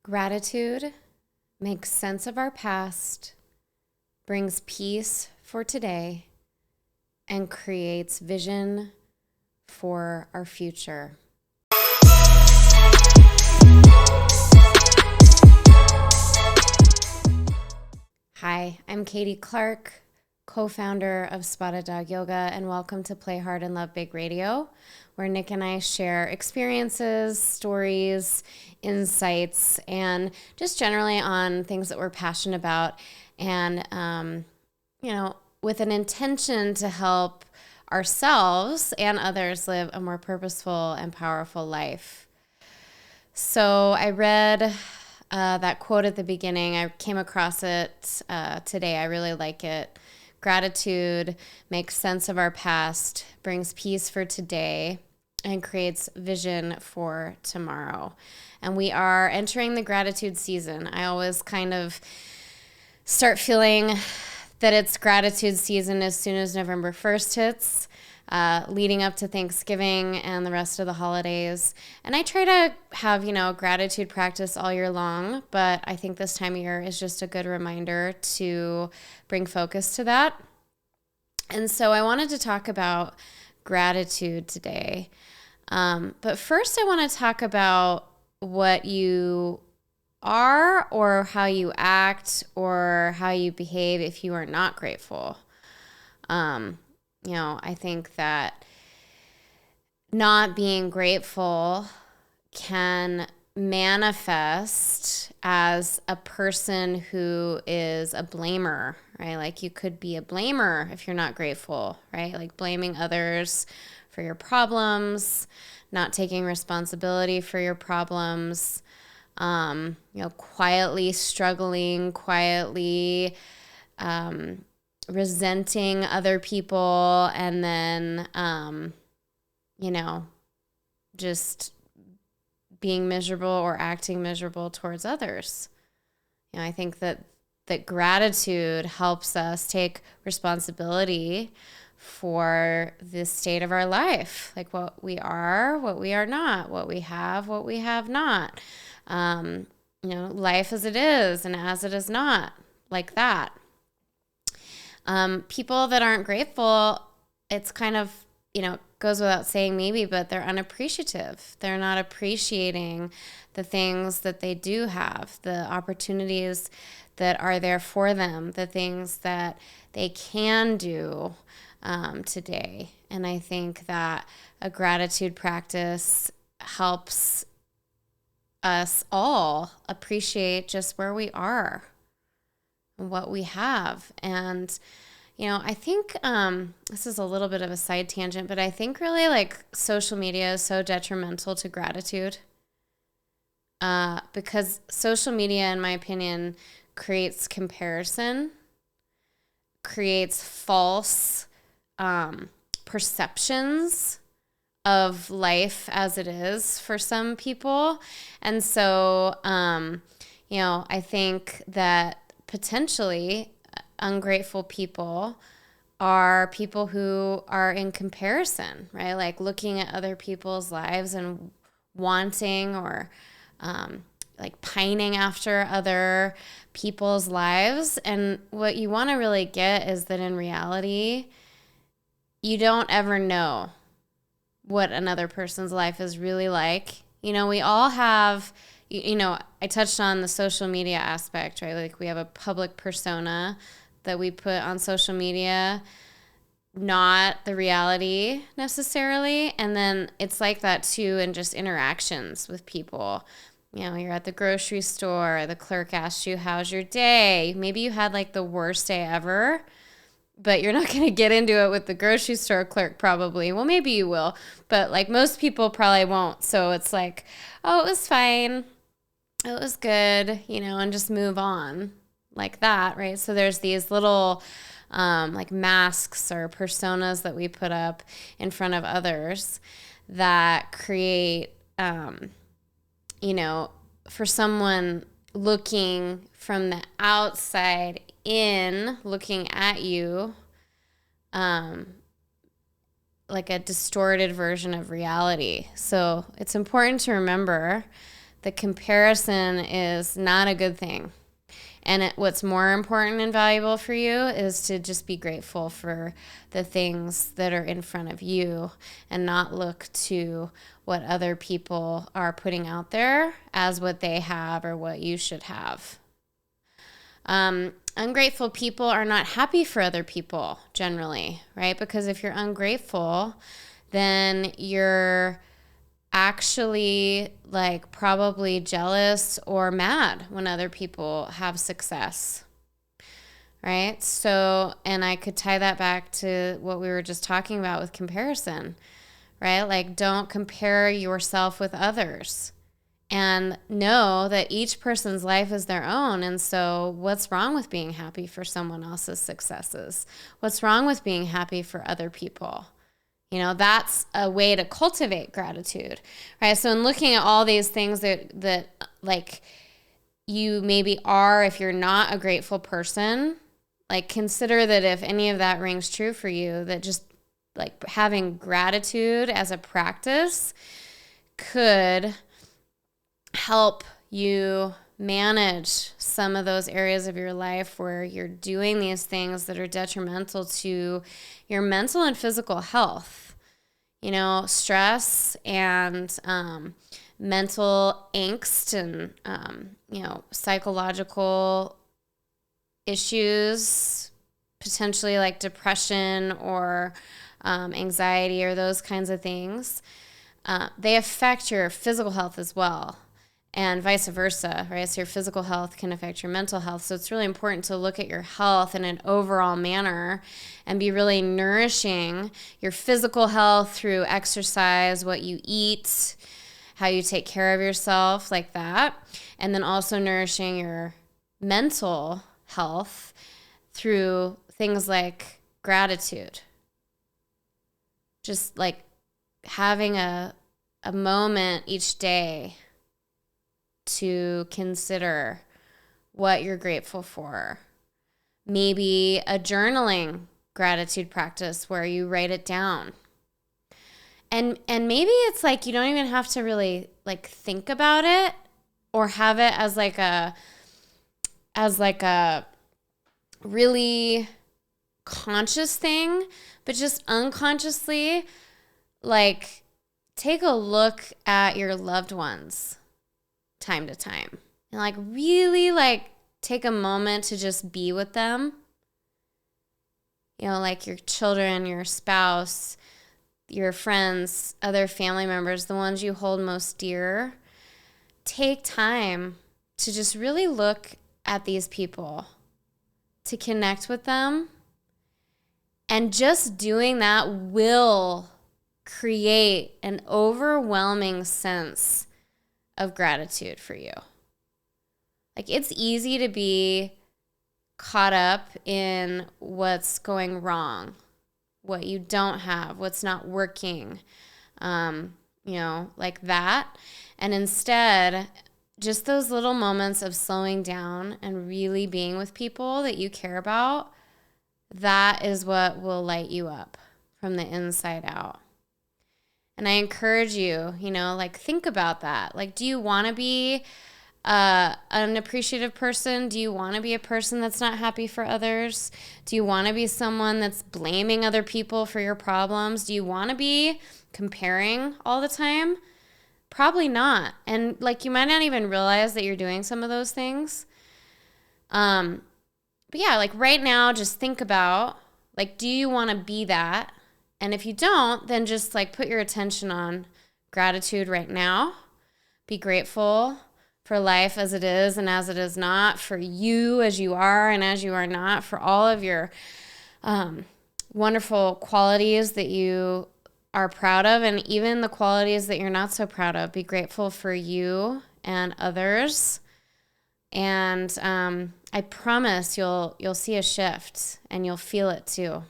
Gratitude makes sense of our past, brings peace for today, and creates vision for our future. Hi, I'm Katie Clark, co-founder of Spotted Dog Yoga, and welcome to Play Hard and Love Big Radio, where Nick and I share experiences, stories, insights, and just generally on things that we're passionate about, and with an intention to help ourselves and others live a more purposeful and powerful life. So I read that quote at the beginning. I came across it today. I really like it. Gratitude makes sense of our past, brings peace for today, and creates vision for tomorrow. And we are entering the gratitude season. I always kind of start feeling that it's gratitude season as soon as November 1st hits, leading up to Thanksgiving and the rest of the holidays. And I try to have, gratitude practice all year long, but I think this time of year is just a good reminder to bring focus to that. And so I wanted to talk about gratitude today. But first I want to talk about what you are or how you act or how you behave if you are not grateful. I think that not being grateful can manifest as a person who is a blamer, right? Like you could be a blamer if you're not grateful, right? Like blaming others for your problems, not taking responsibility for your problems, quietly struggling, quietly resenting other people, and then, just being miserable or acting miserable towards others. I think that gratitude helps us take responsibility for the state of our life, like what we are not, what we have not. Life as it is and as it is not, like that. People that aren't grateful, it's kind of, goes without saying maybe, but they're unappreciative. They're not appreciating the things that they do have, the opportunities that are there for them, the things that they can do today. And I think that a gratitude practice helps us all appreciate just where we are and what we have. And I think this is a little bit of a side tangent, but I think really like social media is so detrimental to gratitude because social media, in my opinion, creates comparison, creates false perceptions of life as it is for some people. And so, I think that potentially ungrateful people are people who are in comparison, right? Like looking at other people's lives and wanting or like pining after other people's lives. And what you want to really get is that in reality, you don't ever know what another person's life is really like. We all have, I touched on the social media aspect, right? Like we have a public persona that we put on social media, not the reality necessarily. And then it's like that too in just interactions with people. You're at the grocery store, the clerk asks you, how's your day? Maybe you had like the worst day ever, but you're not going to get into it with the grocery store clerk probably. Well, maybe you will, but like most people probably won't. So it's like, oh, it was fine. It was good, and just move on like that, right? So there's these little like masks or personas that we put up in front of others that create, for someone looking from the outside in, looking at you, like a distorted version of reality. So it's important to remember The comparison is not a good thing. And what's more important and valuable for you is to just be grateful for the things that are in front of you and not look to what other people are putting out there as what they have or what you should have. Ungrateful people are not happy for other people generally, right? Because if you're ungrateful, then you're actually like probably jealous or mad when other people have success, right? So, and I could tie that back to what we were just talking about with comparison, right? Like, don't compare yourself with others, and know that each person's life is their own. And so what's wrong with being happy for someone else's successes? What's wrong with being happy for other people? You know, that's a way to cultivate gratitude, right? So in looking at all these things that like you maybe are, if you're not a grateful person, like consider that if any of that rings true for you, that just like having gratitude as a practice could help you manage some of those areas of your life where you're doing these things that are detrimental to your mental and physical health. You know, stress and mental angst and, psychological issues, potentially like depression or anxiety or those kinds of things, they affect your physical health as well. And vice versa, right? So your physical health can affect your mental health. So it's really important to look at your health in an overall manner and be really nourishing your physical health through exercise, what you eat, how you take care of yourself, like that. And then also nourishing your mental health through things like gratitude. Just like having a moment each day to consider what you're grateful for. Maybe a journaling gratitude practice where you write it down. And maybe it's like you don't even have to really like think about it or have it as like a really conscious thing, but just unconsciously like take a look at your loved ones time to time and like really like take a moment to just be with them. You know, like your children, your spouse, your friends, other family members, the ones you hold most dear. Take time to just really look at these people, to connect with them. And just doing that will create an overwhelming sense of gratitude for you. Like it's easy to be caught up in what's going wrong, what you don't have, what's not working, like that. And instead, just those little moments of slowing down and really being with people that you care about, that is what will light you up from the inside out. And I encourage you, think about that. Like, do you want to be an appreciative person? Do you want to be a person that's not happy for others? Do you want to be someone that's blaming other people for your problems? Do you want to be comparing all the time? Probably not. And like, you might not even realize that you're doing some of those things. But yeah, like right now, just think about, like, do you want to be that? And if you don't, then just like put your attention on gratitude right now. Be grateful for life as it is and as it is not, for you as you are and as you are not, for all of your wonderful qualities that you are proud of, and even the qualities that you're not so proud of. Be grateful for you and others. And I promise you'll see a shift and you'll feel it too.